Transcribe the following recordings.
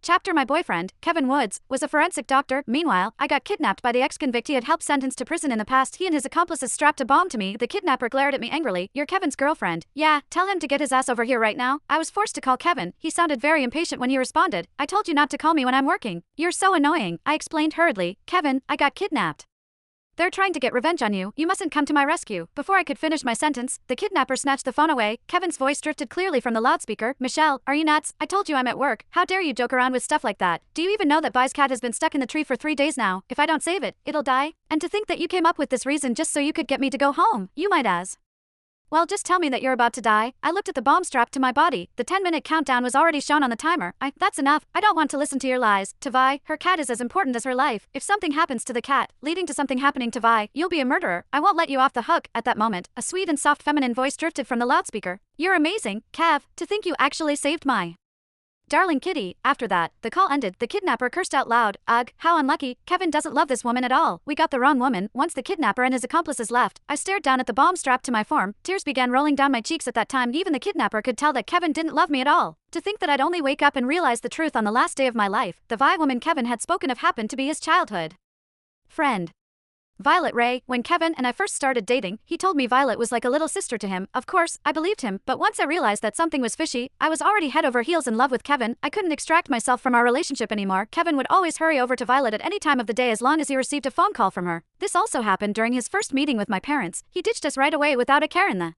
Chapter My boyfriend, Kevin Woods, was a forensic doctor. Meanwhile, I got kidnapped by the ex-convict he had helped sentenced to prison in the past. He and his accomplices strapped a bomb to me. The kidnapper glared at me angrily. "You're Kevin's girlfriend." "Yeah, tell him to get his ass over here right now." I was forced to call Kevin. He sounded very impatient when he responded. "I told you not to call me when I'm working." "You're so annoying," I explained hurriedly. "Kevin, I got kidnapped. They're trying to get revenge on you. You mustn't come to my rescue." Before I could finish my sentence, the kidnapper snatched the phone away. Kevin's voice drifted clearly from the loudspeaker. "Michelle, are you nuts? I told you I'm at work. How dare you joke around with stuff like that? Do you even know that Bai's cat has been stuck in the tree for 3 days now? If I don't save it, it'll die. And to think that you came up with this reason just so you could get me to go home. You might as well just tell me that you're about to die." I looked at the bomb strapped to my body. The 10-minute countdown was already shown on the timer. That's enough. I don't want to listen to your lies. To Vi, her cat is as important as her life. If something happens to the cat, leading to something happening to Vi, you'll be a murderer. I won't let you off the hook. At that moment, a sweet and soft feminine voice drifted from the loudspeaker. "You're amazing, Kev. To think you actually saved my darling kitty." After that, the call ended. The kidnapper cursed out loud. "Ugh, how unlucky. Kevin doesn't love this woman at all. We got the wrong woman." Once the kidnapper and his accomplices left, I stared down at the bomb strapped to my form. Tears began rolling down my cheeks at that time. Even the kidnapper could tell that Kevin didn't love me at all. To think that I'd only wake up and realize the truth on the last day of my life. The Vi woman Kevin had spoken of happened to be his childhood friend, Violet Ray. When Kevin and I first started dating, he told me Violet was like a little sister to him. Of course, I believed him, but once I realized that something was fishy, I was already head over heels in love with Kevin. I couldn't extract myself from our relationship anymore. Kevin would always hurry over to Violet at any time of the day as long as he received a phone call from her. This also happened during his first meeting with my parents. He ditched us right away without a care in the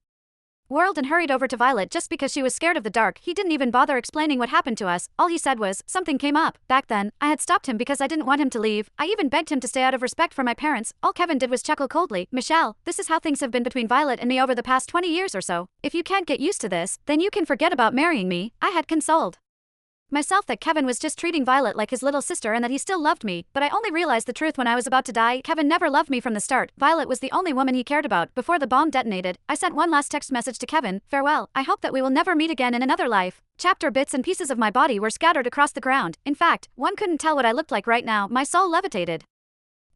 world and hurried over to Violet just because she was scared of the dark. He didn't even bother explaining what happened to us. All he said was, "Something came up." Back then, I had stopped him because I didn't want him to leave. I even begged him to stay out of respect for my parents. All Kevin did was chuckle coldly. "Michelle, this is how things have been between Violet and me over the past 20 years or so. If you can't get used to this, then you can forget about marrying me." I had consoled myself that Kevin was just treating Violet like his little sister and that he still loved me, but I only realized the truth when I was about to die. Kevin never loved me from the start. Violet was the only woman he cared about. Before the bomb detonated, I sent one last text message to Kevin. "Farewell. I hope that we will never meet again in another life." Chapter bits and pieces of my body were scattered across the ground. In fact, one couldn't tell what I looked like right now. My soul levitated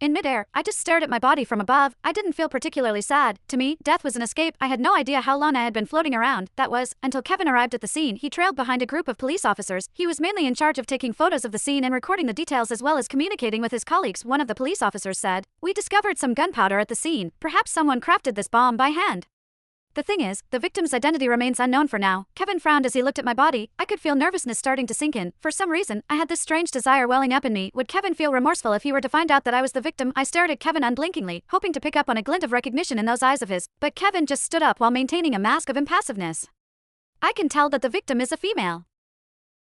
in midair. I just stared at my body from above. I didn't feel particularly sad. To me, death was an escape. I had no idea how long I had been floating around. That was, until Kevin arrived at the scene. He trailed behind a group of police officers. He was mainly in charge of taking photos of the scene and recording the details as well as communicating with his colleagues. One of the police officers said, "We discovered some gunpowder at the scene. Perhaps someone crafted this bomb by hand. The thing is, the victim's identity remains unknown for now." Kevin frowned as he looked at my body. I could feel nervousness starting to sink in. For some reason, I had this strange desire welling up in me. Would Kevin feel remorseful if he were to find out that I was the victim? I stared at Kevin unblinkingly, hoping to pick up on a glint of recognition in those eyes of his, but Kevin just stood up while maintaining a mask of impassiveness. "I can tell that the victim is a female."